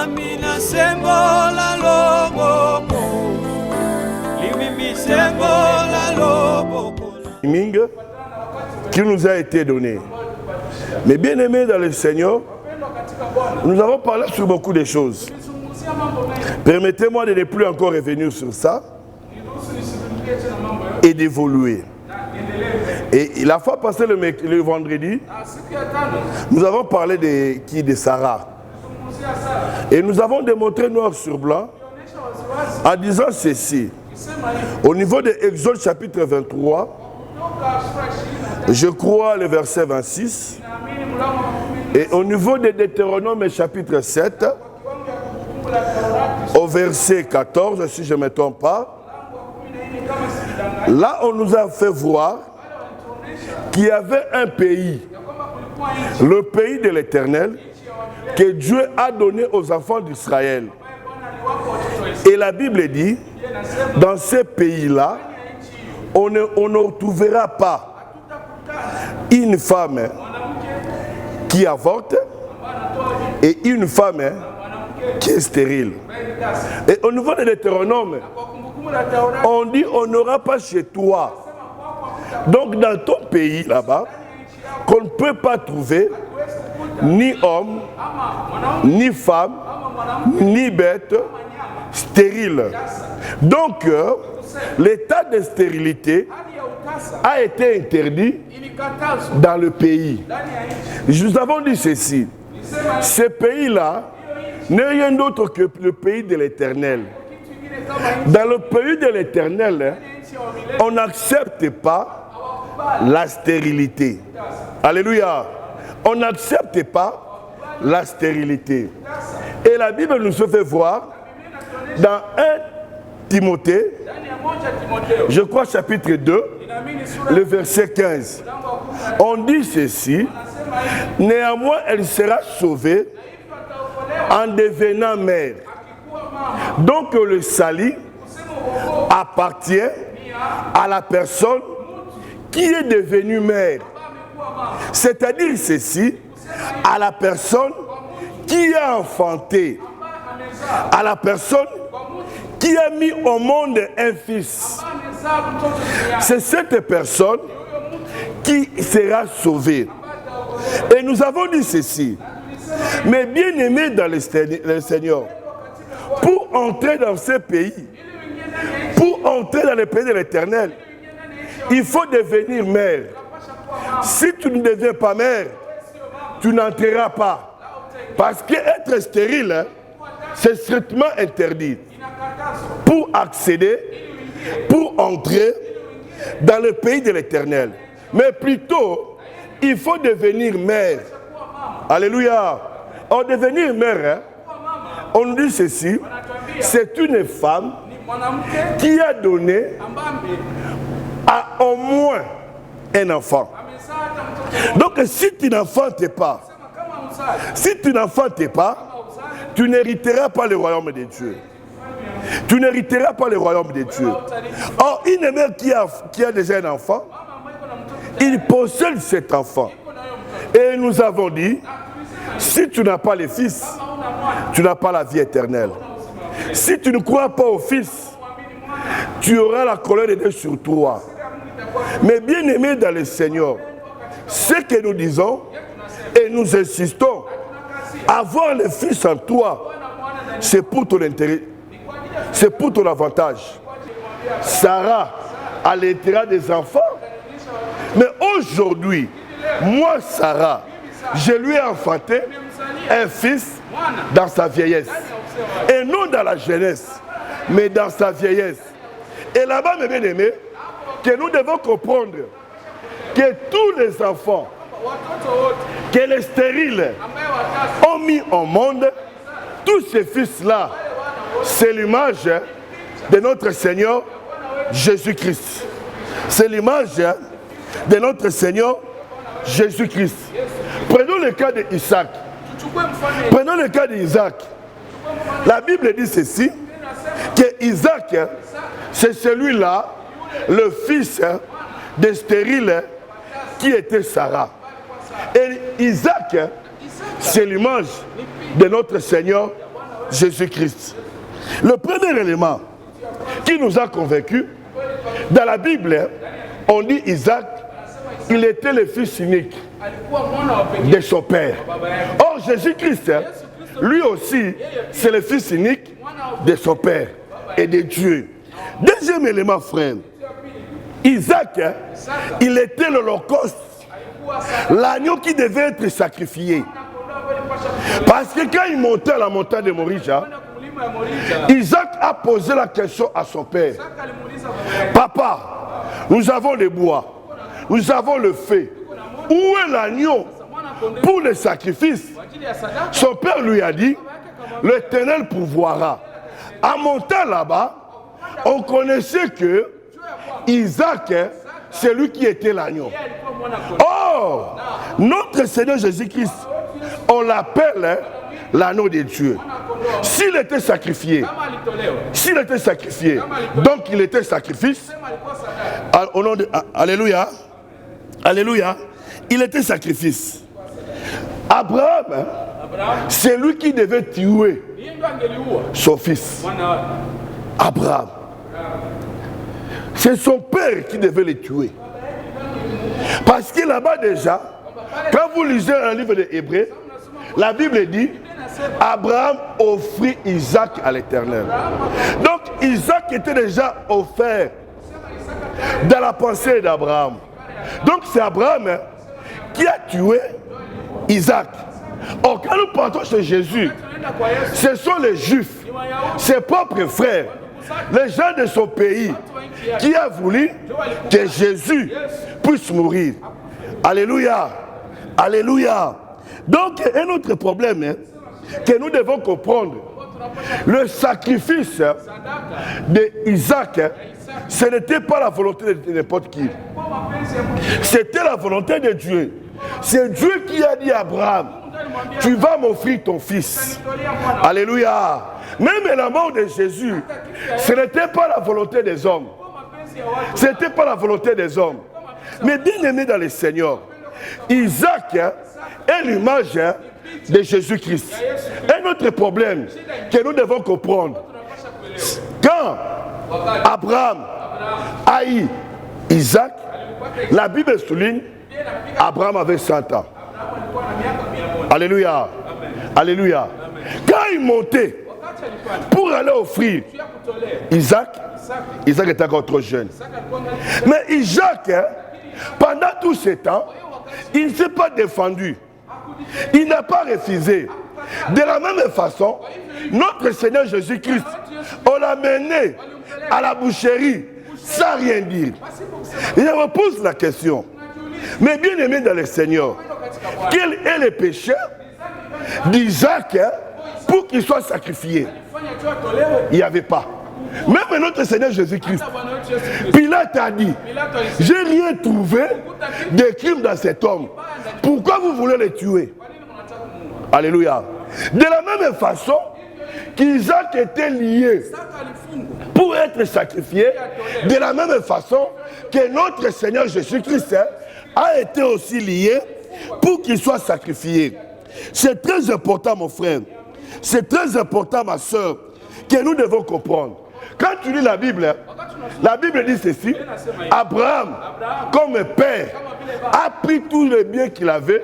Amina sembola loboko. Limimi sembola loboko. Ming qui nous a été donné. Mais bien aimés dans le Seigneur, nous avons parlé sur beaucoup de choses. Permettez-moi de ne plus encore revenir sur ça et d'évoluer. Et la fois passée, le vendredi, nous avons parlé de Sarah. Et nous avons démontré noir sur blanc en disant ceci. Au niveau de Exode chapitre 23, je crois le verset 26, et au niveau de Deutéronome chapitre 7, au verset 14, si je ne me trompe pas, là on nous a fait voir qu'il y avait un pays, le pays de l'Éternel, que Dieu a donné aux enfants d'Israël. Et la Bible dit, dans ces pays-là, on ne retrouvera pas une femme qui avorte et une femme qui est stérile. Et au niveau de l'Hétéronome, on dit on n'aura pas chez toi. Donc dans ton pays là-bas, qu'on ne peut pas trouver ni homme, ni femme, ni bête stérile. Donc l'état de stérilité a été interdit dans le pays. Nous avons dit ceci. Ce pays-là n'est rien d'autre que le pays de l'Éternel. Dans le pays de l'Éternel, on n'accepte pas la stérilité. Alléluia. On n'accepte pas la stérilité. Et la Bible nous fait voir dans 1 Timothée, je crois chapitre 2, le verset 15. On dit ceci, néanmoins elle sera sauvée en devenant mère. Donc le salut appartient à la personne qui est devenue mère. C'est-à-dire ceci, à la personne qui a enfanté, à la personne qui a mis au monde un fils. C'est cette personne qui sera sauvée. Et nous avons dit ceci, mais bien aimé dans le Seigneur, pour entrer dans ce pays, pour entrer dans le pays de l'Éternel, il faut devenir mère. Si tu ne deviens pas mère, tu n'entreras pas. Parce qu'être stérile, c'est strictement interdit. Pour accéder, pour entrer dans le pays de l'Éternel. Mais plutôt, il faut devenir mère. Alléluia. En devenir mère, on nous dit ceci, c'est une femme qui a donné à au moins un enfant. Donc si tu n'enfantes pas, tu n'hériteras pas le royaume de Dieu. Tu n'hériteras pas le royaume de Dieu. Or, une mère qui a déjà un enfant, il possède cet enfant. Et nous avons dit, si tu n'as pas le fils, tu n'as pas la vie éternelle. Si tu ne crois pas au fils, tu auras la colère de Dieu sur toi. Mais bien aimé dans le Seigneur, ce que nous disons et nous insistons, avoir le fils en toi, c'est pour ton intérêt, c'est pour ton avantage. Sarah allaitera des enfants, mais aujourd'hui, moi Sarah, je lui ai enfanté un fils dans sa vieillesse. Et non dans la jeunesse, mais dans sa vieillesse. Et là-bas, mes bien-aimés, que nous devons comprendre que tous les enfants que les stériles ont mis au monde, tous ces fils-là, c'est l'image de notre Seigneur Jésus-Christ. C'est l'image de notre Seigneur Jésus-Christ. Prenons le cas d'Isaac. Prenons le cas d'Isaac. La Bible dit ceci, que Isaac, c'est celui-là, le fils de stérile qui était Sarah. Et Isaac, c'est l'image de notre Seigneur Jésus-Christ. Le premier élément qui nous a convaincus, dans la Bible, on dit Isaac, il était le fils unique de son père. Or, Jésus-Christ, lui aussi, c'est le fils unique de son père et de Dieu. Deuxième élément, frère, Isaac, il était l'holocauste, l'agneau qui devait être sacrifié. Parce que quand il montait à la montagne de Morija, Isaac a posé la question à son père. Papa, nous avons le bois, nous avons le feu. Où est l'agneau pour le sacrifice? Son père lui a dit, l'Éternel pourvoira. En montant là-bas, on connaissait que Isaac, c'est lui qui était l'agneau. Or, notre Seigneur Jésus-Christ, on l'appelle l'agneau de Dieu. S'il était sacrifié, donc il était sacrifice, au nom de... Alléluia, alléluia, il était sacrifice. Abraham, c'est lui qui devait tuer son fils. Abraham. C'est son père qui devait le tuer. Parce que là-bas déjà, quand vous lisez un livre de Hébreux, la Bible dit, Abraham offrit Isaac à l'Éternel. Donc Isaac était déjà offert dans la pensée d'Abraham. Donc c'est Abraham qui a tué Isaac. Or quand nous partons chez Jésus, ce sont les Juifs, ses propres frères, les gens de son pays, qui a voulu que Jésus puisse mourir. Alléluia. Alléluia. Donc, un autre problème que nous devons comprendre, le sacrifice d'Isaac, ce n'était pas la volonté de n'importe qui. C'était la volonté de Dieu. C'est Dieu qui a dit à Abraham, tu vas m'offrir ton fils. Alléluia. Même la mort de Jésus, ce n'était pas la volonté des hommes. Ce n'était pas la volonté des hommes. Mais bien aimé dans le Seigneur, Isaac est l'image de Jésus-Christ. Un autre problème que nous devons comprendre, quand Abraham haït Isaac, la Bible souligne, Abraham avait 100 ans. Alléluia. Alléluia. Quand il montait pour aller offrir Isaac, Isaac était encore trop jeune. Mais Isaac, pendant tout ce temps, il ne s'est pas défendu. Il n'a pas refusé. De la même façon, notre Seigneur Jésus-Christ, on l'a mené à la boucherie sans rien dire. Et je me pose la question. Mais bien aimé dans le Seigneur, quel est le péché d'Isaac pour qu'il soit sacrifié? Il n'y avait pas. Même notre Seigneur Jésus-Christ, Pilate a dit, j'ai rien trouvé de crime dans cet homme. Pourquoi vous voulez le tuer? Alléluia. De la même façon qu'Isaac était lié pour être sacrifié, de la même façon que notre Seigneur Jésus-Christ a été aussi lié pour qu'il soit sacrifié. C'est très important, mon frère. C'est très important, ma soeur, que nous devons comprendre. Quand tu lis la Bible dit ceci, Abraham, comme père, a pris tous les biens qu'il avait,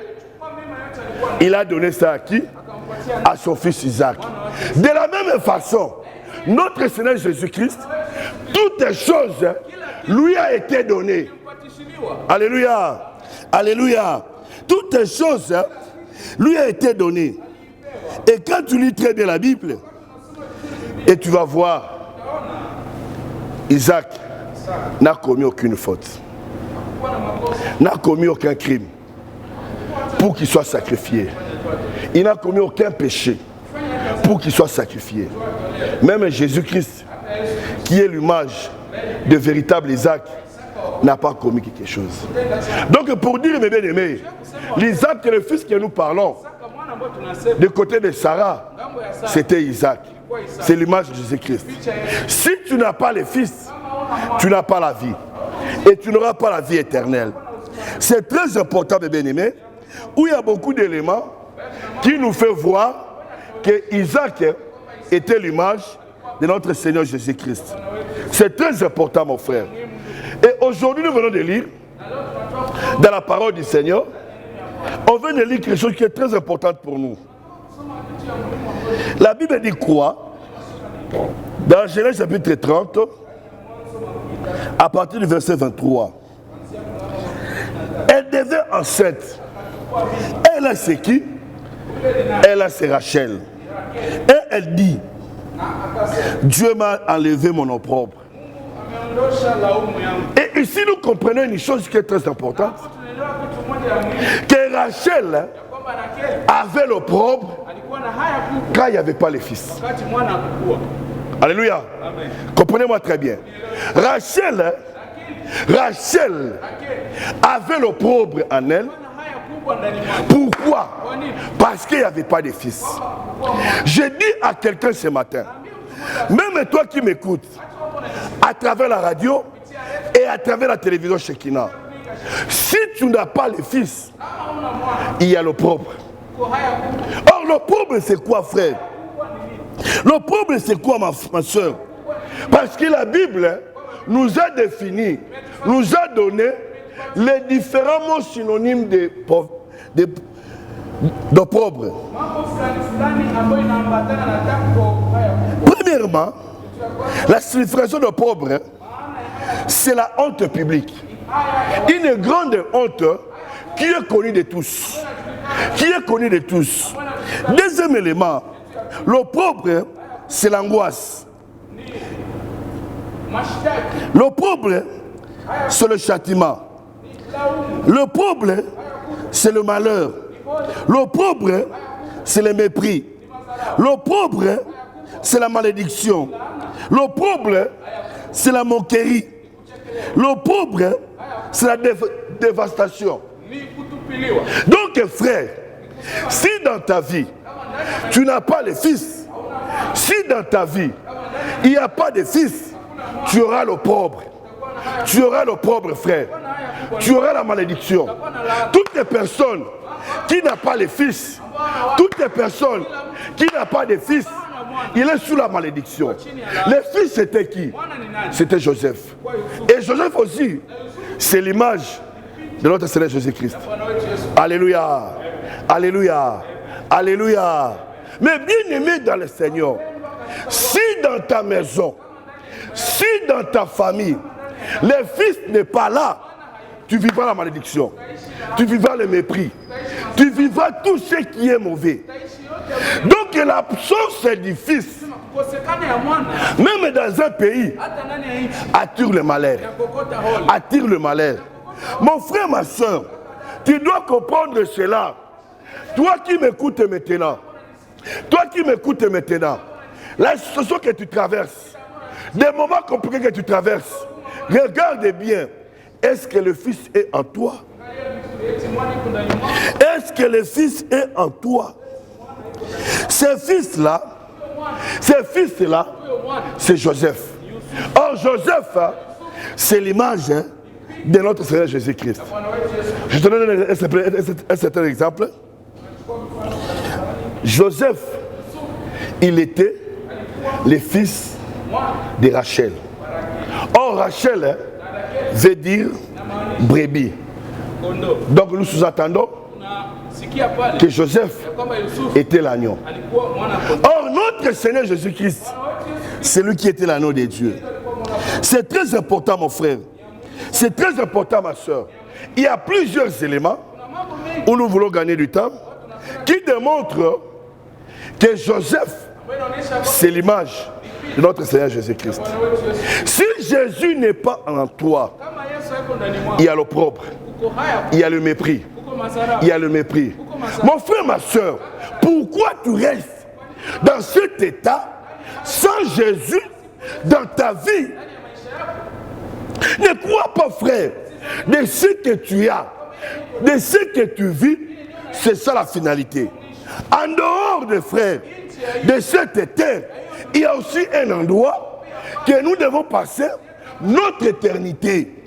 il a donné ça à qui? À son fils Isaac. De la même façon, notre Seigneur Jésus-Christ, toutes les choses lui a été données. Alléluia. Alléluia. Toutes les choses lui a été données. Et quand tu lis très bien la Bible, et tu vas voir, Isaac n'a commis aucune faute, n'a commis aucun crime pour qu'il soit sacrifié. Il n'a commis aucun péché pour qu'il soit sacrifié. Même Jésus-Christ, qui est l'image de véritable Isaac, n'a pas commis quelque chose. Donc pour dire, mes bien-aimés, l'Isaac est le fils que nous parlons, du côté de Sarah, c'était Isaac. C'est l'image de Jésus-Christ. Si tu n'as pas le fils, tu n'as pas la vie. Et tu n'auras pas la vie éternelle. C'est très important, mes bien-aimés, où il y a beaucoup d'éléments qui nous font voir que Isaac était l'image de notre Seigneur Jésus-Christ. C'est très important, mon frère. Et aujourd'hui, nous venons de lire, dans la parole du Seigneur, on vient de lire quelque chose qui est très important pour nous. La Bible dit quoi? Dans Genèse chapitre 30, à partir du verset 23. Elle devait enceinte. Elle a c'est qui? Elle a c'est Rachel. Et elle dit, Dieu m'a enlevé mon opprobre. Et ici nous comprenons une chose qui est très importante. Que Rachel avait l'opprobre quand il n'y avait pas les fils. Alléluia. Comprenez-moi très bien. Rachel avait l'opprobre en elle. Pourquoi? Parce qu'il n'y avait pas de fils. Je dis à quelqu'un ce matin, même toi qui m'écoutes, à travers la radio et à travers la télévision Shekinah, si tu n'as pas les fils, il y a l'opprobre. Or, l'opprobre, c'est quoi, frère? L'opprobre, c'est quoi, ma soeur? Parce que la Bible nous a défini, nous a donné les différents mots synonymes d'opprobre. Premièrement, la signification d'opprobre, c'est la honte publique. Une grande honte qui est connue de tous. Qui est connue de tous. Deuxième élément, l'opprobre, c'est l'angoisse. L'opprobre, c'est le châtiment. L'opprobre, c'est le malheur. L'opprobre, c'est le mépris. L'opprobre, c'est la malédiction. L'opprobre, c'est la moquerie. L'opprobre, c'est la dévastation. Donc, frère, si dans ta vie, tu n'as pas les fils, si dans ta vie, il n'y a pas de fils, tu auras l'opprobre. Tu auras l'opprobre, frère. Tu auras la malédiction. Toutes les personnes qui n'ont pas les fils, toutes les personnes qui n'ont pas de fils, il est sous la malédiction. Les fils, c'était qui? C'était Joseph. Et Joseph aussi, c'est l'image de notre Seigneur Jésus-Christ. Alléluia. Alléluia. Alléluia. Mais bien aimé dans le Seigneur, si dans ta maison, si dans ta famille, les fils n'est pas là, tu vivras la malédiction, tu vivras le mépris, tu vivras tout ce qui est mauvais. Donc l'absence du fils, même dans un pays, attire le malheur. Attire le malheur. Mon frère, ma soeur, tu dois comprendre cela. Toi qui m'écoutes maintenant, la situation que tu traverses, des moments compliqués que tu traverses, regarde bien, est-ce que le Fils est en toi? Est-ce que le Fils est en toi? Ce fils-là, c'est Joseph. Or, Joseph, c'est l'image de notre Seigneur Jésus-Christ. Je te donne un certain exemple. Joseph, il était le fils de Rachel. Or, Rachel veut dire brebis. Donc, nous sous-attendons que Joseph était l'agneau. Or, notre Seigneur Jésus-Christ, c'est lui qui était l'agneau de Dieu. C'est très important, mon frère. C'est très important, ma soeur. Il y a plusieurs éléments où nous voulons gagner du temps qui démontrent que Joseph, c'est l'image de notre Seigneur Jésus-Christ. Si Jésus n'est pas en toi, il y a l'opprobre, il y a le mépris, il y a le mépris. Mon frère, ma soeur, pourquoi tu restes dans cet état sans Jésus dans ta vie? Ne crois pas, frère, de ce que tu as, de ce que tu vis, c'est ça la finalité. En dehors de frères, de cette terre, il y a aussi un endroit que nous devons passer notre éternité.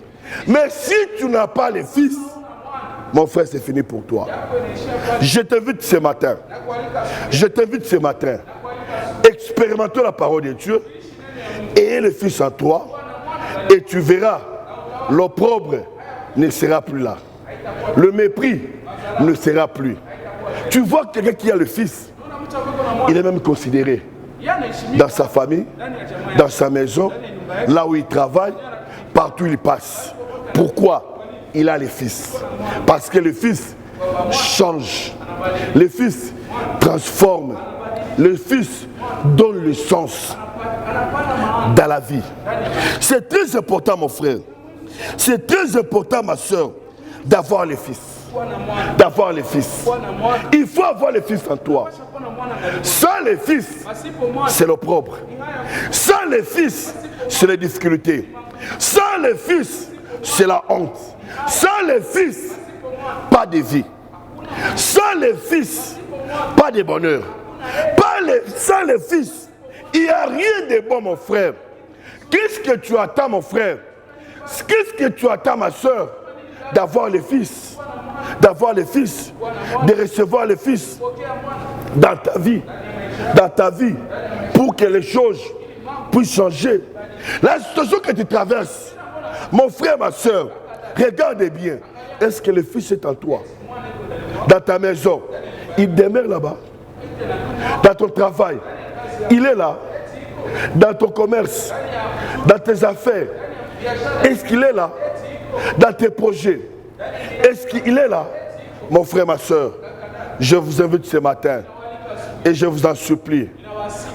Mais si tu n'as pas les fils, mon frère, c'est fini pour toi. Je t'invite ce matin. expérimentons la parole de Dieu, ayez le Fils en toi, et tu verras, l'opprobre ne sera plus là. Le mépris ne sera plus. Tu vois quelqu'un qui a le Fils, il est même considéré dans sa famille, dans sa maison, là où il travaille, partout où il passe. Pourquoi? Il a le Fils. Parce que le Fils change. Le Fils transforme. Le Fils donne le sens dans la vie. C'est très important, mon frère. C'est très important, ma soeur, d'avoir le Fils. D'avoir le Fils. Il faut avoir le Fils en toi. Sans le Fils, c'est l'opprobre. Sans le Fils, c'est les difficultés. Sans le Fils, c'est la honte. Sans le Fils, pas de vie. Sans le Fils, pas de bonheur. Sans le Fils, il n'y a rien de bon, mon frère. Qu'est-ce que tu attends, mon frère? Qu'est-ce que tu attends, ma soeur? D'avoir le Fils. D'avoir le Fils. De recevoir le Fils dans ta vie. Dans ta vie. Pour que les choses puissent changer. La situation que tu traverses, mon frère, ma soeur, regarde bien. Est-ce que le Fils est en toi? Dans ta maison, il demeure là-bas. Dans ton travail, il est là. Dans ton commerce, dans tes affaires, est-ce qu'il est là? Dans tes projets, est-ce qu'il est là? Mon frère, ma soeur, je vous invite ce matin et je vous en supplie,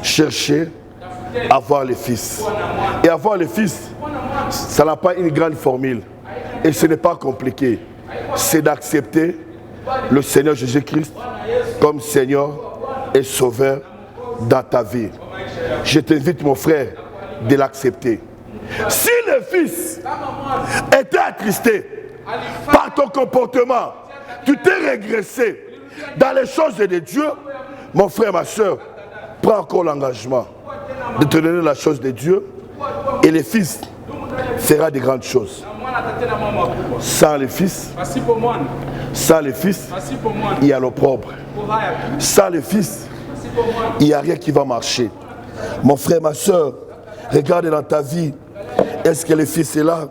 cherchez à avoir le Fils. Et avoir le Fils, ça n'a pas une grande formule. Et ce n'est pas compliqué. C'est d'accepter le Seigneur Jésus-Christ comme Seigneur et Sauveur dans ta vie. Je t'invite, mon frère, de l'accepter. Si le Fils était attristé par ton comportement, tu t'es régressé dans les choses de Dieu, mon frère, ma soeur, prends encore l'engagement de te donner la chose de Dieu et le Fils fera de grandes choses. Sans le Fils, il y a l'opprobre. Sans le Fils, il n'y a rien qui va marcher. Mon frère, ma soeur, regarde dans ta vie. Est-ce que le Fils est là?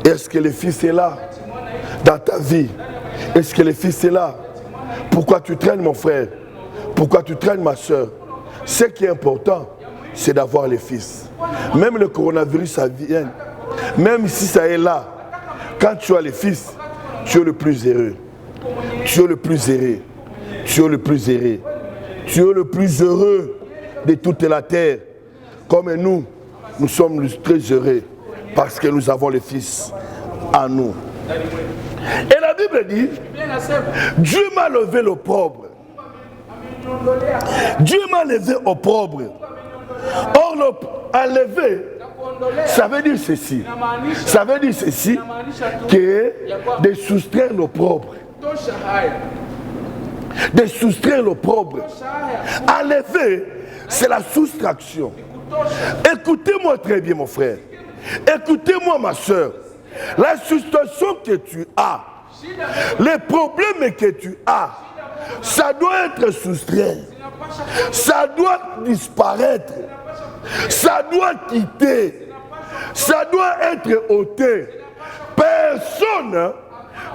Est-ce que le Fils est là dans ta vie? Est-ce que le Fils est là? Pourquoi tu traînes, mon frère? Pourquoi tu traînes, ma soeur? Ce qui est important, c'est d'avoir le Fils. Même le coronavirus, ça vient. Même si ça est là, quand tu as le Fils, tu es le plus heureux. Tu es le plus heureux. Tu es le plus heureux. Tu es le plus heureux de toute la terre. Comme nous, nous sommes très heureux parce que nous avons le Fils en nous. Et la Bible dit, Dieu m'a levé l'opprobre. Dieu m'a levé opprobre. Or, enlever, ça veut dire ceci. Ça veut dire ceci, que de soustraire l'opprobre. De soustraire l'opprobre. Enlever, c'est la soustraction. Écoutez-moi très bien, mon frère. Écoutez-moi, ma soeur. La situation que tu as, les problèmes que tu as, ça doit être soustrait. Ça doit disparaître. Ça doit quitter. Ça doit être ôté. Personne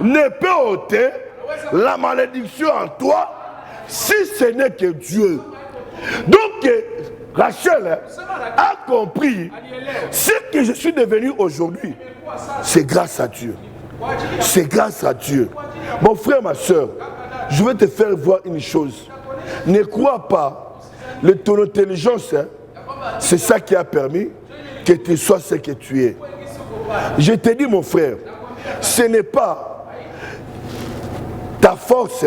ne peut ôter la malédiction en toi si ce n'est que Dieu. Donc, Rachel a compris ce que je suis devenu aujourd'hui. C'est grâce à Dieu. C'est grâce à Dieu. Mon frère, ma soeur, je vais te faire voir une chose. Ne crois pas, ton intelligence, c'est ça qui a permis que tu sois ce que tu es. Je te dis, mon frère, ce n'est pas ta force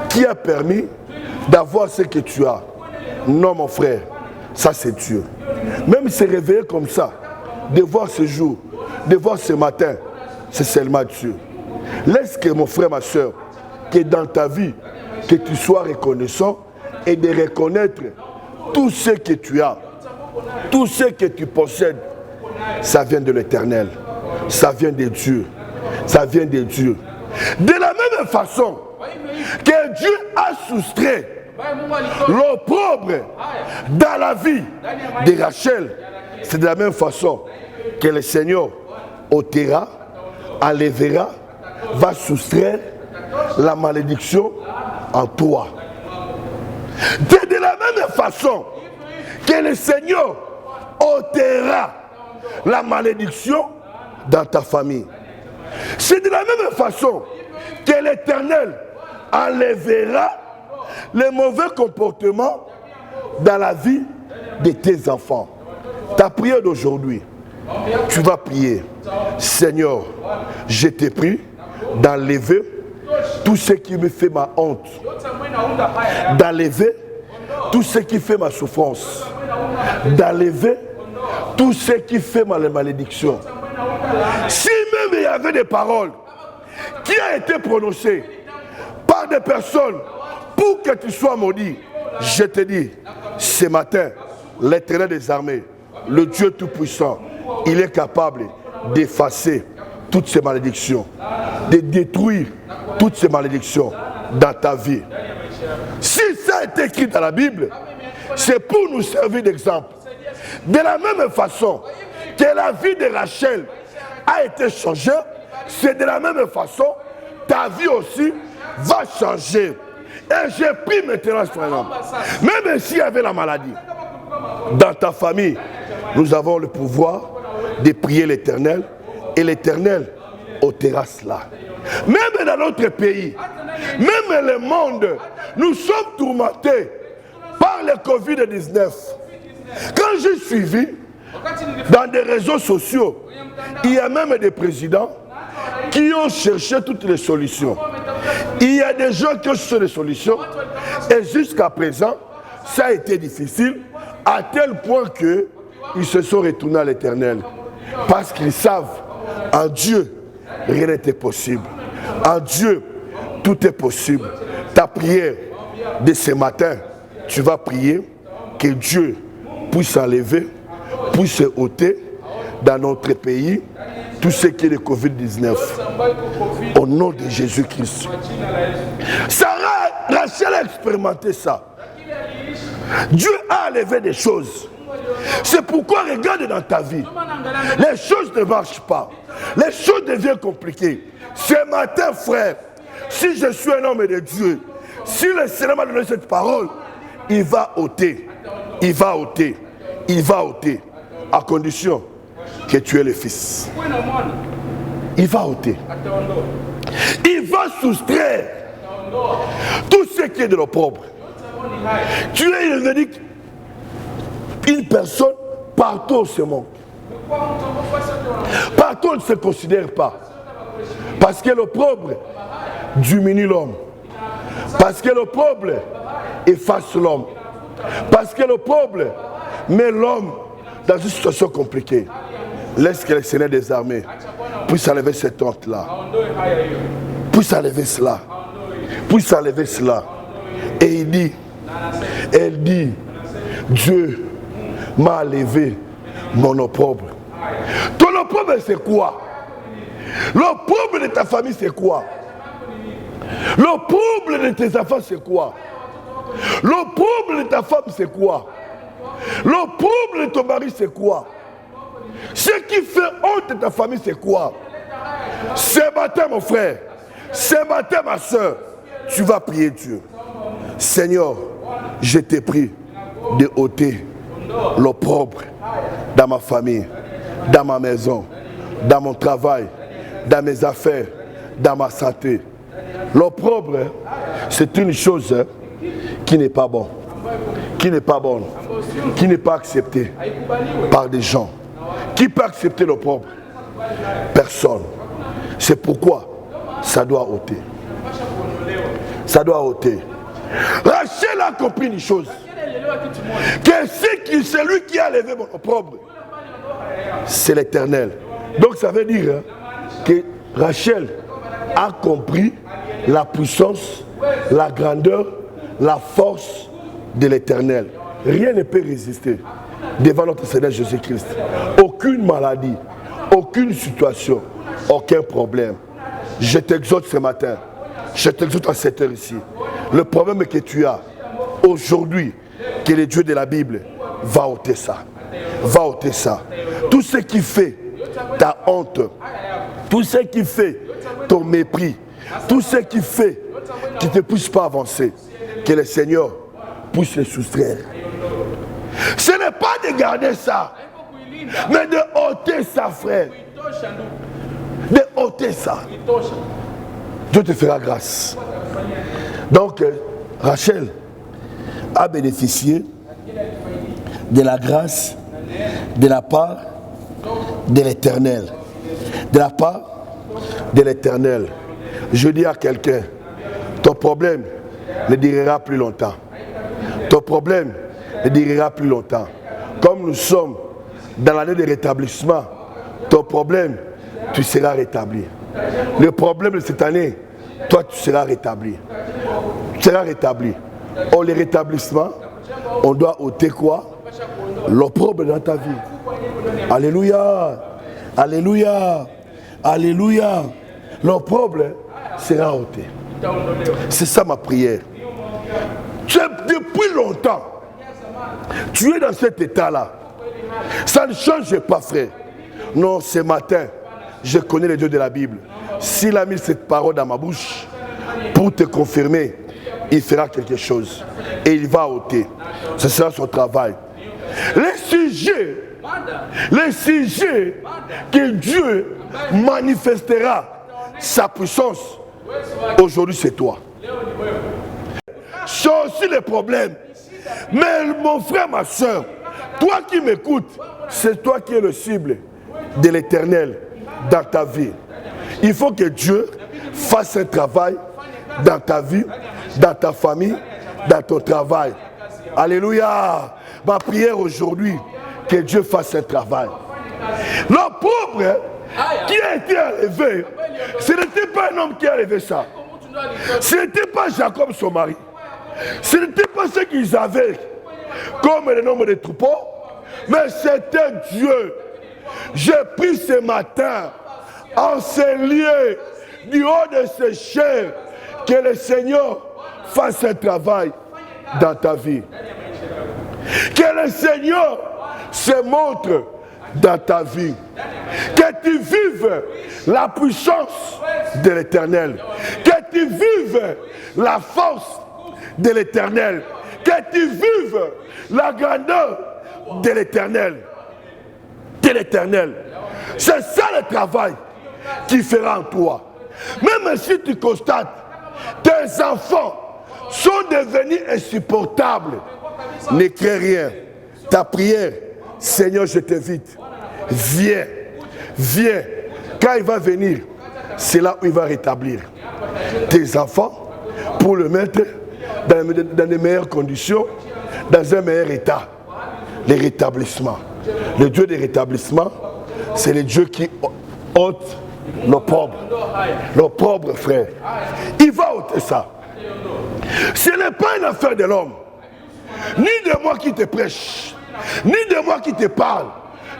qui a permis d'avoir ce que tu as. Non, mon frère, ça c'est Dieu. Même se réveiller comme ça, de voir ce jour, de voir ce matin, c'est seulement Dieu. Laisse que, mon frère, ma soeur, que dans ta vie, que tu sois reconnaissant et de reconnaître tout ce que tu as, tout ce que tu possèdes, ça vient de l'Éternel, ça vient de Dieu, ça vient de Dieu. De la même façon que Dieu a soustrait L'opprobre dans la vie de Rachel, c'est de la même façon que le Seigneur ôtera, enlèvera, va soustraire la malédiction en toi. C'est de la même façon que le Seigneur ôtera la malédiction dans ta famille. C'est de la même façon que l'Éternel enlèvera les mauvais comportements dans la vie de tes enfants. Ta prière d'aujourd'hui, tu vas prier: Seigneur, je te prie d'enlever tout ce qui me fait ma honte, d'enlever tout ce qui fait ma souffrance, d'enlever tout ce qui fait ma malédiction. Si même il y avait des paroles qui ont été prononcées par des personnes pour que tu sois maudit, je te dis, ce matin, l'Éternel des armées, le Dieu Tout-Puissant, il est capable d'effacer toutes ces malédictions, de détruire toutes ces malédictions dans ta vie. Si ça a été écrit dans la Bible, c'est pour nous servir d'exemple. De la même façon que la vie de Rachel a été changée, c'est de la même façon ta vie aussi va changer. Et j'ai pris maintenant ce nom. Même s'il y avait la maladie dans ta famille, nous avons le pouvoir de prier l'Éternel et l'Éternel ôtera cela. Même dans notre pays, même le monde, nous sommes tourmentés par le Covid-19. Quand j'ai suivi dans des réseaux sociaux, il y a même des présidents qui ont cherché toutes les solutions. Il y a des gens qui ont cherché des solutions et jusqu'à présent, ça a été difficile à tel point qu'ils se sont retournés à l'Éternel. Parce qu'ils savent, en Dieu, rien n'était possible. En Dieu, tout est possible. Ta prière de ce matin, tu vas prier que Dieu puisse enlever, puisse ôter dans notre pays tout ce qui est le Covid-19. Au nom de Jésus-Christ. Rachel a expérimenté ça. Dieu a enlevé des choses. C'est pourquoi regarde dans ta vie. Les choses ne marchent pas. Les choses deviennent compliquées. Ce matin, frère, si je suis un homme de Dieu, si le Seigneur m'a donné cette parole, il va ôter. Il va ôter. Il va ôter. À condition que tu es le fils. Il va ôter. Il va soustraire tout ce qui est de l'opprobre. Tu es une personne partout au ce monde. Partout on ne se considère pas. Parce que l'opprobre diminue l'homme. Parce que l'opprobre efface l'homme. Parce que l'opprobre met l'homme dans une situation compliquée. Laisse que le Seigneur des armées puisse enlever cette honte-là. Puisse enlever cela. Puisse enlever cela. Et elle dit, Dieu m'a enlevé mon opprobre. Ton opprobre, c'est quoi? L'opprobre de ta famille, c'est quoi? L'opprobre de tes enfants, c'est quoi? L'opprobre de ta femme, c'est quoi? L'opprobre de ton mari, c'est quoi? Ce qui fait honte de ta famille, c'est quoi? Ce matin, mon frère, ce matin, ma soeur, tu vas prier Dieu. Seigneur, je t'ai prie de ôter l'opprobre dans ma famille, dans ma maison, dans mon travail, dans mes affaires, dans ma santé. L'opprobre, c'est une chose qui n'est pas bonne, qui n'est pas bonne, qui n'est pas acceptée par des gens. Qui peut accepter l'opprobre? Personne. C'est pourquoi ça doit ôter. Ça doit ôter. Rachel a compris une chose. Que c'est lui qui a levé mon opprobre. C'est l'Éternel. Donc ça veut dire que Rachel a compris la puissance, la grandeur, la force de l'Éternel. Rien ne peut résister devant notre Seigneur Jésus-Christ. Aucune maladie, aucune situation, aucun problème. Je t'exhorte ce matin, je t'exhorte à cette heure ici. Le problème que tu as, Aujourd'hui, que le Dieu de la Bible va ôter ça. Va ôter ça. Tout ce qui fait ta honte, tout ce qui fait ton mépris, tout ce qui fait qui ne te pousse pas avancer, que le Seigneur puisse le soustraire. Ce n'est pas de garder ça, mais de ôter ça, frère. De ôter ça. Dieu te fera grâce. Donc, Rachel a bénéficié de la grâce de la part de l'Éternel. De la part de l'Éternel. Je dis à quelqu'un, ton problème ne durera plus longtemps. Ton problème ne durera plus longtemps. Comme nous sommes dans l'année de rétablissement, ton problème, tu seras rétabli. Le problème de cette année, toi, tu seras rétabli. Tu seras rétabli. Oh, le rétablissement, on doit ôter quoi? L'opprobre dans ta vie. Alléluia. Alléluia. Alléluia. L'opprobre sera ôté. C'est ça ma prière. Depuis longtemps, tu es dans cet état-là. Ça ne change pas, frère. Non, ce matin, je connais le Dieu de la Bible. S'il a mis cette parole dans ma bouche pour te confirmer, il fera quelque chose. Et il va ôter. Ce sera son travail. Les sujets que Dieu manifestera sa puissance, aujourd'hui c'est toi. C'est aussi le problème. Mais mon frère, ma soeur, toi qui m'écoutes, c'est toi qui es le cible de l'Éternel dans ta vie. Il faut que Dieu fasse un travail dans ta vie, dans ta famille, dans ton travail. Alléluia. Ma prière aujourd'hui, que Dieu fasse un travail. L'opprobre qui a été enlevé, ce n'était pas un homme qui a enlevé ça. Ce n'était pas Jacob son mari. Ce n'était pas ce qu'ils avaient comme le nombre de troupeaux, mais c'était Dieu. J'ai pris ce matin en ces lieux du haut de ses chairs que le Seigneur fasse un travail dans ta vie. Que le Seigneur se montre dans ta vie. Que tu vives la puissance de l'Éternel. Que tu vives la force de l'Éternel. Que tu vives la grandeur de l'Éternel. De l'Éternel. C'est ça le travail qui fera en toi. Même si tu constates tes enfants sont devenus insupportables, ne crée rien. Ta prière, Seigneur, je t'invite. Viens, viens. Quand il va venir, c'est là où il va rétablir tes enfants pour le mettre dans les meilleures conditions, dans un meilleur état. Le rétablissement. Le Dieu des rétablissements, c'est le Dieu qui ôte l'opprobre. L'opprobre, frère. Il va ôter ça. Ce n'est pas une affaire de l'homme, ni de moi qui te prêche, ni de moi qui te parle.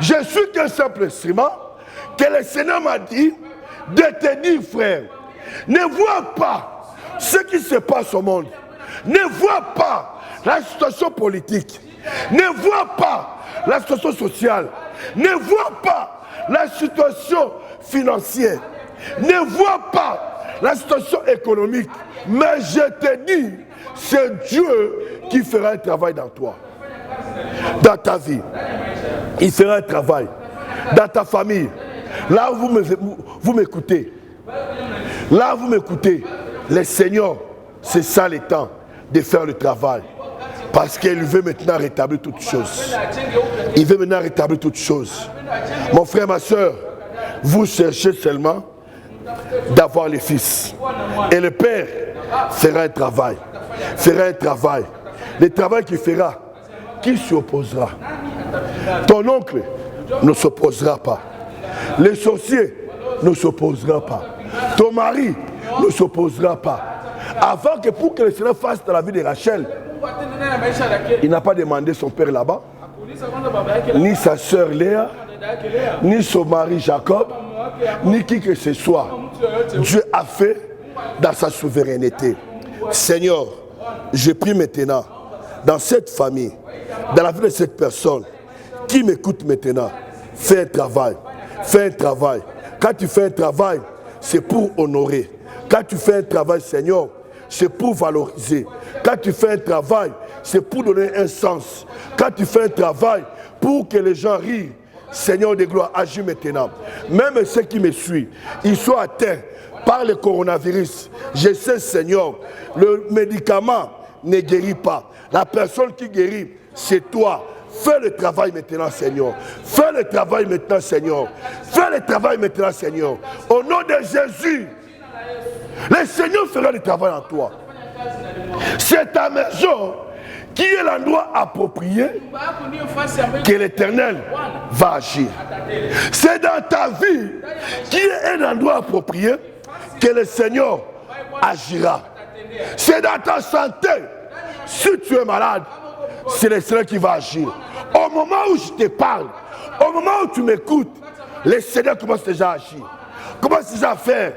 Je suis qu'un simple instrument que le Seigneur m'a dit de te dire, frère, ne vois pas ce qui se passe au monde. Ne vois pas la situation politique. Ne vois pas la situation sociale. Ne vois pas la situation financière. Ne vois pas la situation économique. Mais je te dis, c'est Dieu qui fera un travail dans toi. Dans ta vie. Il fera un travail. Dans ta famille. Là où vous m'écoutez. Là où vous m'écoutez. Le Seigneur, c'est ça le temps de faire le travail. Parce qu'il veut maintenant rétablir toutes choses. Il veut maintenant rétablir toutes choses. Mon frère, ma soeur, vous cherchez seulement d'avoir les fils. Et le Père fera un travail. Fera un travail. Le travail qu'il fera, qui s'y opposera? Ton oncle ne s'opposera pas. Les sorciers ne s'opposeront pas. Ton mari ne s'opposera pas. Avant que pour que le Seigneur fasse dans la vie de Rachel, il n'a pas demandé son père là-bas, ni sa sœur Léa, ni son mari Jacob, ni qui que ce soit. Dieu a fait dans sa souveraineté. Seigneur, je prie maintenant dans cette famille, dans la vie de cette personne qui m'écoute maintenant, fais un travail. Fais un travail. Quand tu fais un travail, c'est pour honorer. Quand tu fais un travail, Seigneur, c'est pour valoriser. Quand tu fais un travail, c'est pour donner un sens. Quand tu fais un travail, pour que les gens rient, Seigneur de gloire, agis maintenant. Même ceux qui me suivent, ils sont atteints par le coronavirus. Je sais, Seigneur, le médicament ne guérit pas. La personne qui guérit, c'est toi. Fais le travail maintenant, Seigneur. Fais le travail maintenant, Seigneur. Fais le travail maintenant, Seigneur. Au nom de Jésus, le Seigneur fera le travail en toi. C'est ta maison qui est l'endroit approprié que l'Éternel va agir. C'est dans ta vie qui est un endroit approprié que le Seigneur agira. C'est dans ta santé. Si tu es malade, c'est le Seigneur qui va agir. Au moment où je te parle, au moment où tu m'écoutes, le Seigneur commence déjà à agir. Commence déjà à faire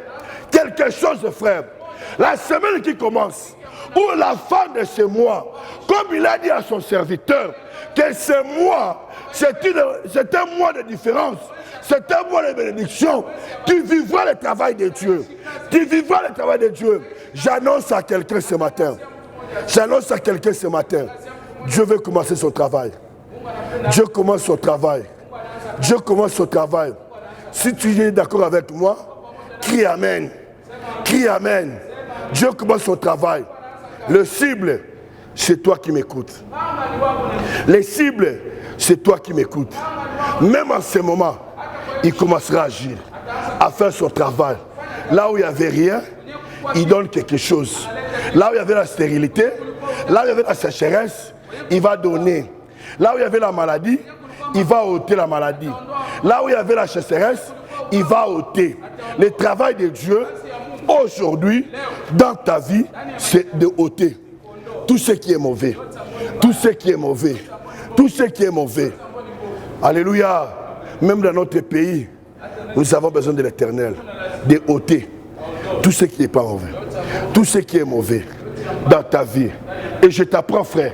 quelque chose, frère. La semaine qui commence, où la fin de ce mois, comme il a dit à son serviteur, que ce mois, c'est un mois de différence, c'est un mois de bénédiction. Tu vivras le travail de Dieu. Tu vivras le travail de Dieu. J'annonce à quelqu'un ce matin. J'annonce à quelqu'un ce matin. Dieu veut commencer son travail. Dieu commence son travail. Dieu commence son travail. Si tu es d'accord avec moi, crie Amen. Crie Amen. Dieu commence son travail. Le cible, c'est toi qui m'écoutes. Les cibles, c'est toi qui m'écoutes. Même en ce moment, il commencera à agir, à faire son travail. Là où il n'y avait rien, il donne quelque chose. Là où il y avait la stérilité, là où il y avait la sécheresse, il va donner. Là où il y avait la maladie, il va ôter la maladie. Là où il y avait la sécheresse, il va ôter. Le travail de Dieu, aujourd'hui, dans ta vie, c'est de ôter tout ce qui est mauvais. Tout ce qui est mauvais. Tout ce qui est mauvais. Alléluia. Même dans notre pays, nous avons besoin de l'Éternel. De ôter tout ce qui n'est pas mauvais. Tout ce qui est mauvais dans ta vie. Et je t'apprends, frère,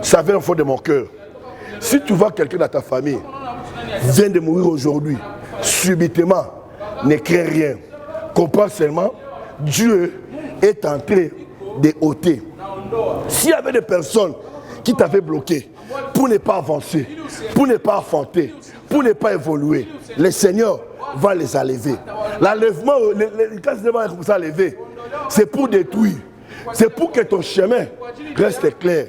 ça vient au fond de mon cœur. Si tu vois quelqu'un dans ta famille vient de mourir aujourd'hui, subitement, ne crains rien. Comprends seulement, Dieu est en train de ôter. S'il y avait des personnes qui t'avaient bloqué pour ne pas avancer, pour ne pas enfanter, pour ne pas évoluer, le Seigneur va les enlever. L'enlèvement, quand le Seigneur va commencer à lever, c'est pour détruire. C'est pour que ton chemin reste clair.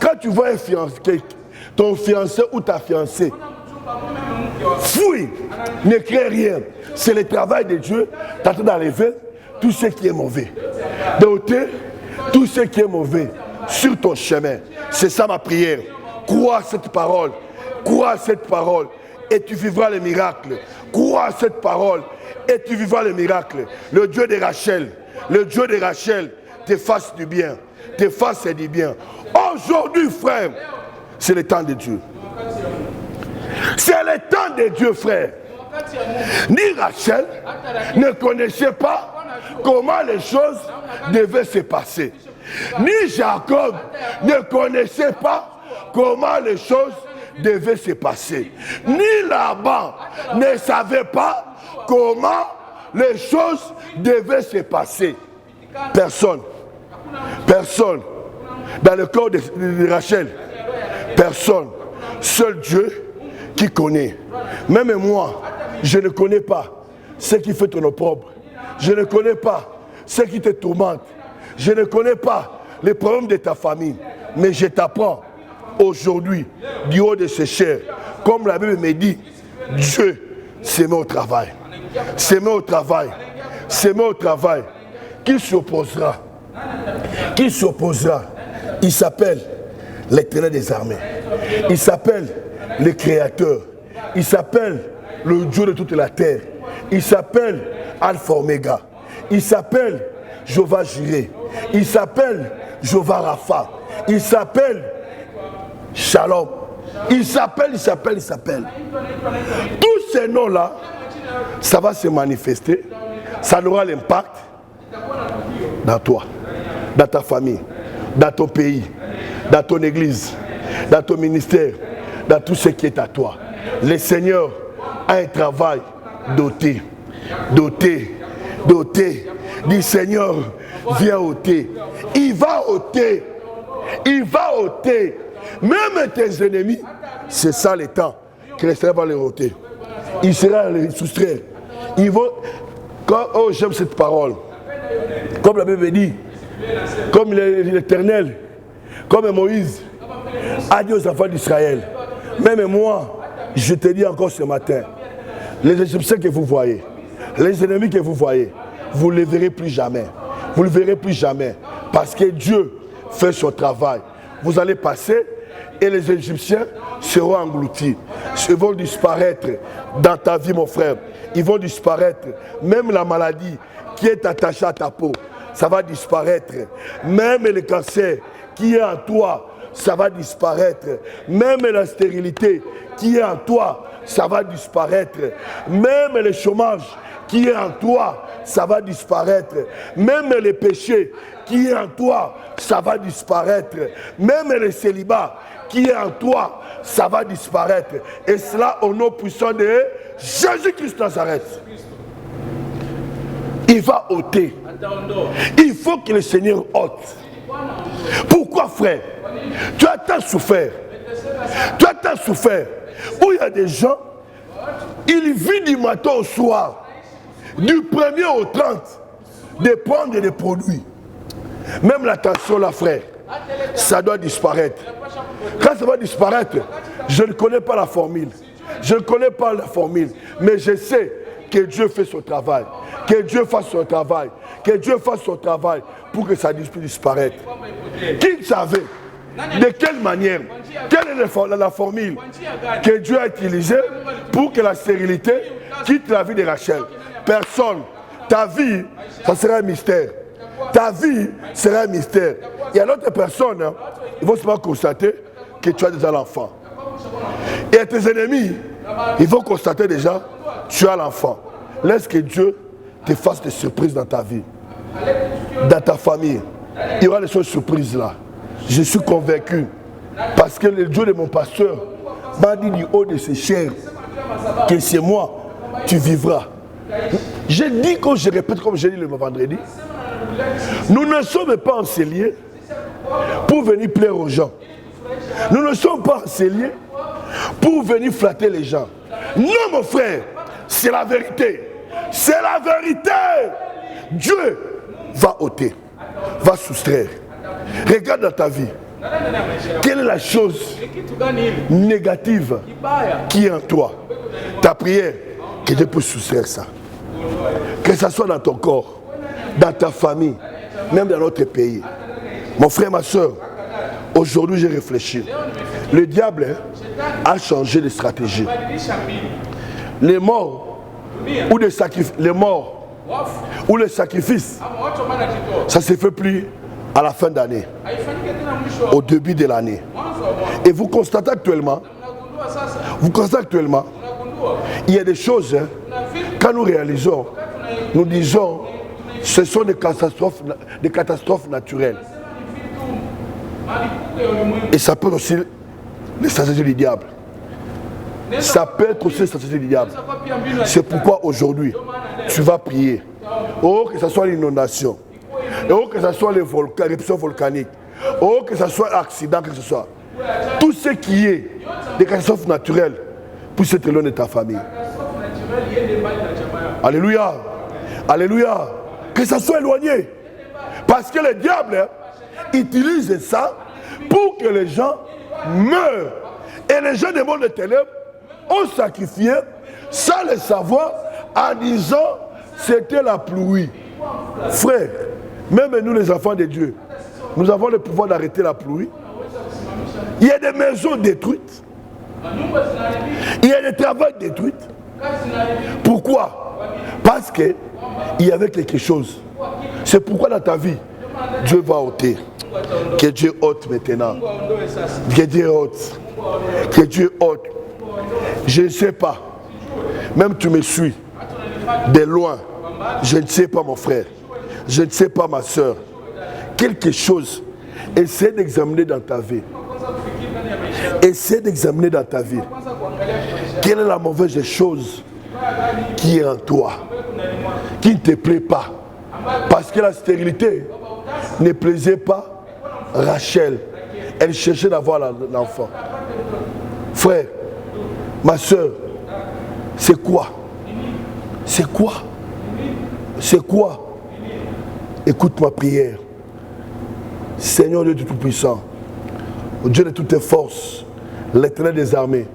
Quand tu vois un fiancé, ton fiancé ou ta fiancée, fouille, ne crée rien. C'est le travail de Dieu, t'attends d'enlever tout ce qui est mauvais. D'ôter tout ce qui est mauvais sur ton chemin. C'est ça ma prière. Crois à cette parole. Crois à cette parole et tu vivras le miracle. Crois à cette parole et tu vivras le miracle. Le Dieu de Rachel, le Dieu de Rachel te fasse du bien. Te fasse du bien. Aujourd'hui, frère, c'est le temps de Dieu. C'est le temps de Dieu, frère. Ni Rachel ne connaissait pas comment les choses devaient se passer. Ni Jacob ne connaissait pas comment les choses devaient se passer. Ni Laban ne savait pas comment les choses devaient se passer. Personne. Personne. Dans le corps de Rachel, personne. Seul Dieu qui connaît. Même moi, je ne connais pas ce qui fait ton opprobre. Je ne connais pas ce qui te tourmente. Je ne connais pas les problèmes de ta famille. Mais je t'apprends aujourd'hui, du haut de ses chairs, comme la Bible me dit, Dieu se met au travail. Se met au travail. Se met au travail. Qui s'opposera? Qui s'opposera? Il s'appelle l'Éternel des armées. Il s'appelle le Créateur. Il s'appelle le Dieu de toute la terre. Il s'appelle Alpha Omega. Il s'appelle Jéhovah Jireh. Il s'appelle Jéhovah Rapha. Il s'appelle Shalom. Il s'appelle. Tous ces noms-là, ça va se manifester. Ça aura l'impact dans toi, dans ta famille, dans ton pays, dans ton église, dans ton ministère, dans tout ce qui est à toi. Le Seigneur a un travail doté. Dis Seigneur, viens ôter. Il va ôter. Même tes ennemis, c'est ça le temps que le Seigneur va les ôter. Il sera les soustraire. Ils vont, oh, j'aime cette parole. Comme la Bible dit, comme l'Éternel, comme Moïse a dit aux enfants d'Israël, même moi, je te dis encore ce matin, les Égyptiens que vous voyez, les ennemis que vous voyez, vous ne les verrez plus jamais. Vous ne le verrez plus jamais. Parce que Dieu fait son travail. Vous allez passer et les Égyptiens seront engloutis. Ils vont disparaître dans ta vie, mon frère. Ils vont disparaître. Même la maladie qui est attachée à ta peau, ça va disparaître. Même le cancer qui est en toi, ça va disparaître. Même la stérilité qui est en toi, ça va disparaître. Même le chômage qui est en toi, ça va disparaître. Même les péchés qui est en toi, ça va disparaître. Même le célibat qui est en toi, ça va disparaître. Et cela au nom puissant de Jésus-Christ Nazareth. Il va ôter. Il faut que le Seigneur ôte. Pourquoi, frère? Tu as tant souffert. Tu as tant souffert. Où il y a des gens, ils vivent du matin au soir, du 1er au 30, de prendre des produits. Même la tension, là, frère, ça doit disparaître. Quand ça va disparaître, je ne connais pas la formule. Je ne connais pas la formule. Mais je sais que Dieu fait son travail. Que Dieu fasse son travail. Que Dieu fasse son travail pour que ça puisse disparaître. Qui savait de quelle manière, quelle est la formule que Dieu a utilisée pour que la stérilité quitte la vie de Rachel? Personne. Ta vie, ça sera un mystère. Ta vie sera un mystère. Il y a d'autres personnes, hein, ils vont seulement constater que tu as déjà l'enfant. Et tes ennemis, ils vont constater déjà que tu as l'enfant. Laisse que Dieu te fasse des surprises dans ta vie, dans ta famille. Il y aura des choses surprises là. Je suis convaincu. Parce que le Dieu de mon pasteur m'a dit du haut de ses chairs que c'est moi, tu vivras. Je dis, quand je répète, comme j'ai dit le vendredi, nous ne sommes pas enseignés pour venir plaire aux gens. Nous ne sommes pas enseignés pour venir flatter les gens. Non, mon frère, c'est la vérité. C'est la vérité. Dieu va ôter, va soustraire. Regarde dans ta vie. Quelle est la chose négative qui est en toi? Ta prière, que Dieu puisse soustraire ça. Que ce soit dans ton corps, dans ta famille, même dans notre pays. Mon frère, ma soeur, aujourd'hui j'ai réfléchi. Le diable a changé de stratégie. Les morts ou les sacrifices, ça ne se fait plus à la fin d'année, au début de l'année. Et vous constatez actuellement, il y a des choses, hein, quand nous réalisons, nous disons, ce sont des catastrophes naturelles. Et ça peut aussi les stratégies du diable. Ça peut être aussi les stratégies du diable. C'est pourquoi aujourd'hui, tu vas prier. Oh, que ce soit l'inondation. Oh, que ce soit l'éruption volcanique. Oh, que ce soit l'accident, que ce soit. Tout ce qui est des catastrophes naturelles puisse être loin de ta famille. Alléluia. Alléluia. Que ça soit éloigné. Parce que le diable utilise ça pour que les gens meurent. Et les gens des mondes de ténèbres ont sacrifié sans le savoir en disant c'était la pluie. Frère, même nous les enfants de Dieu, nous avons le pouvoir d'arrêter la pluie. Il y a des maisons détruites. Il y a des travaux détruits. Pourquoi? Parce qu'il y avait quelque chose. C'est pourquoi dans ta vie, Dieu va ôter. Que Dieu ôte maintenant. Que Dieu ôte. Que Dieu ôte. Je ne sais pas. Même tu me suis de loin. Je ne sais pas mon frère. Je ne sais pas ma soeur. Quelque chose Essaie d'examiner dans ta vie. Essaie d'examiner dans ta vie. Quelle est la mauvaise des choses qui est en toi, qui ne te plaît pas. Parce que la stérilité ne plaisait pas Rachel. Elle cherchait d'avoir l'enfant. Frère, ma soeur, c'est quoi? C'est quoi? C'est quoi? Écoute ma prière. Seigneur Dieu Tout-Puissant, Dieu de toutes tes forces, l'Éternel des armées,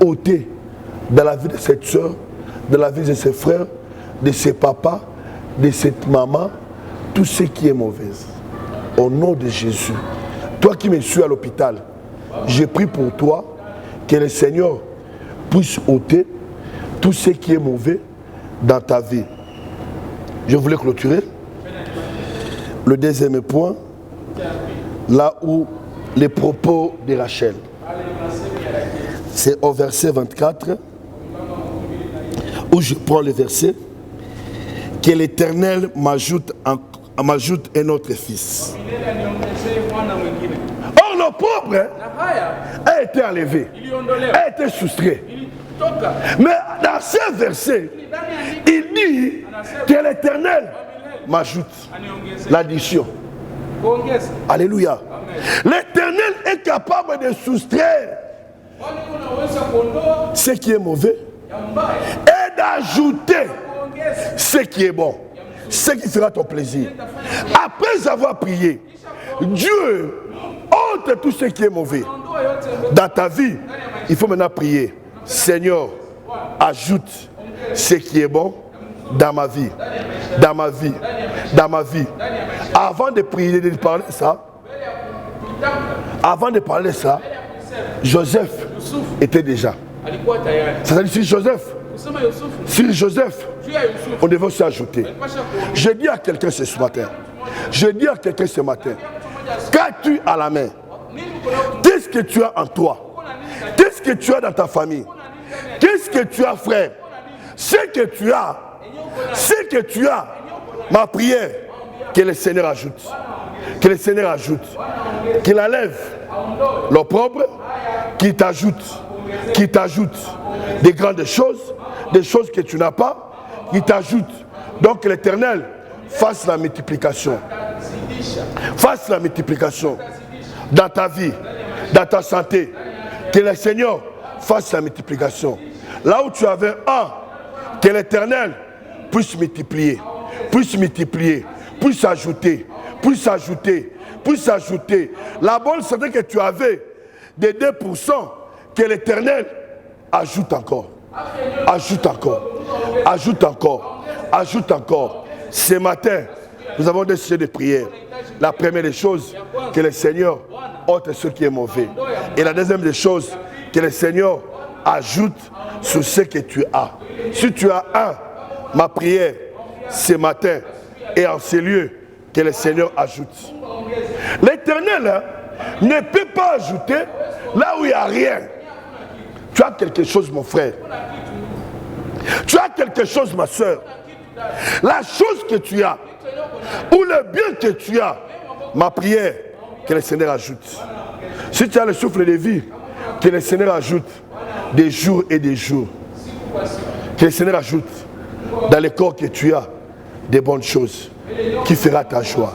ôtez dans la vie de cette soeur, dans la vie de ses frères, de ses papas, de cette maman, tout ce qui est mauvais. Au nom de Jésus. Toi qui me suis à l'hôpital, je prie pour toi que le Seigneur puisse ôter tout ce qui est mauvais dans ta vie. Je voulais clôturer. Le deuxième point, là où les propos de Rachel. C'est au verset 24, où je prends le verset, que l'Éternel m'ajoute un autre fils. Or, le pauvre a été enlevé, a été soustrait. Mais dans ce verset, il dit que l'Éternel m'ajoute l'addition. Alléluia. L'Éternel est capable de soustraire ce qui est mauvais et d'ajouter ce qui est bon, ce qui fera ton plaisir. Après avoir prié, Dieu ôte tout ce qui est mauvais dans ta vie. Il faut maintenant prier. Seigneur, ajoute ce qui est bon dans ma vie, dans ma vie, dans ma vie. Avant de prier, de parler ça, Joseph était déjà. C'est-à-dire si Joseph, on devait aussi ajouter. Je dis à quelqu'un ce matin, qu'as-tu à la main? Qu'est-ce que tu as en toi? Qu'est-ce que tu as dans ta famille? Qu'est-ce que tu as, frère? Ce que tu as, ma prière, que le Seigneur ajoute. Que le Seigneur ajoute. Qu'il enlève l'opprobre, qu'il t'ajoute des grandes choses, des choses que tu n'as pas, qu'il t'ajoute. Donc que l'Éternel fasse la multiplication. Fasse la multiplication dans ta vie, dans ta santé. Que le Seigneur fasse la multiplication. Là où tu avais un, que l'Éternel puisse multiplier, puisse ajouter. La bonne santé que tu avais de 2%, que l'Éternel ajoute encore. Ce matin, nous avons des sujets de prière. La première des choses, que le Seigneur ôte ce qui est mauvais. Et la deuxième des choses, que le Seigneur ajoute sur ce que tu as. Si tu as un, ma prière, ce matin et en ces lieux, que le Seigneur ajoute. L'Éternel ne peut pas ajouter là où il n'y a rien. Tu as quelque chose, mon frère. Tu as quelque chose, ma soeur. La chose que tu as, ou le bien que tu as, ma prière, que le Seigneur ajoute. Si tu as le souffle de vie, que le Seigneur ajoute des jours et des jours. Que le Seigneur ajoute dans le corps que tu as des bonnes choses qui fera ta joie.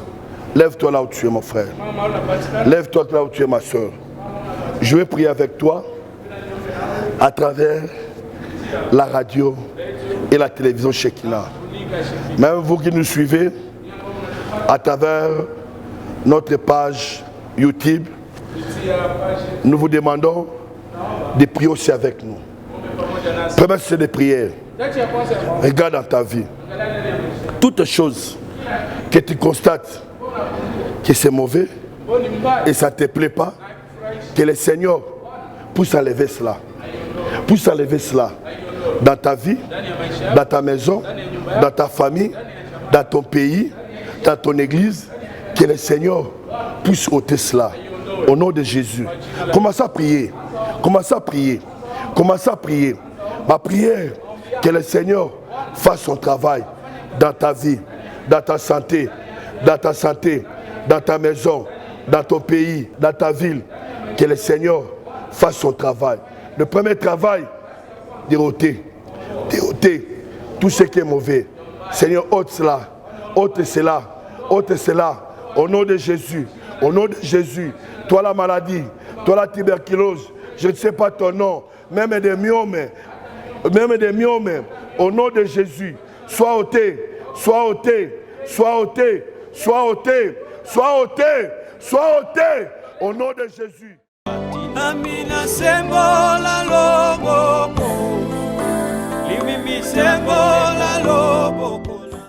Lève-toi là où tu es, mon frère. Lève-toi là où tu es, ma soeur. Je vais prier avec toi à travers la radio et la télévision Shekinah. Même vous qui nous suivez à travers notre page YouTube, nous vous demandons de prier aussi avec nous. Première c'est des prières. Regarde dans ta vie. Toutes choses que tu constates que c'est mauvais et ça ne te plaît pas, que le Seigneur puisse enlever cela. Puisse enlever cela dans ta vie, dans ta maison, dans ta famille, dans ton pays, dans ton église, que le Seigneur puisse ôter cela. Au nom de Jésus. Commence à prier. Commence à prier. Commence à prier. Ma prière, que le Seigneur fasse son travail dans ta vie, dans ta santé, dans ta maison. dans ton pays, dans ta ville, que le Seigneur fasse son travail. Le premier travail, déroter tout ce qui est mauvais. Seigneur, ôte cela, ôte cela, ôte cela. Au nom de Jésus, au nom de Jésus. Toi la maladie, toi la tuberculose, je ne sais pas ton nom, même des myomes, au nom de Jésus, sois ôté, sois ôté, sois ôté, sois ôté, sois ôté, sois ôté, au nom de Jésus. Amina sembola loboko, limimi sembola loboko.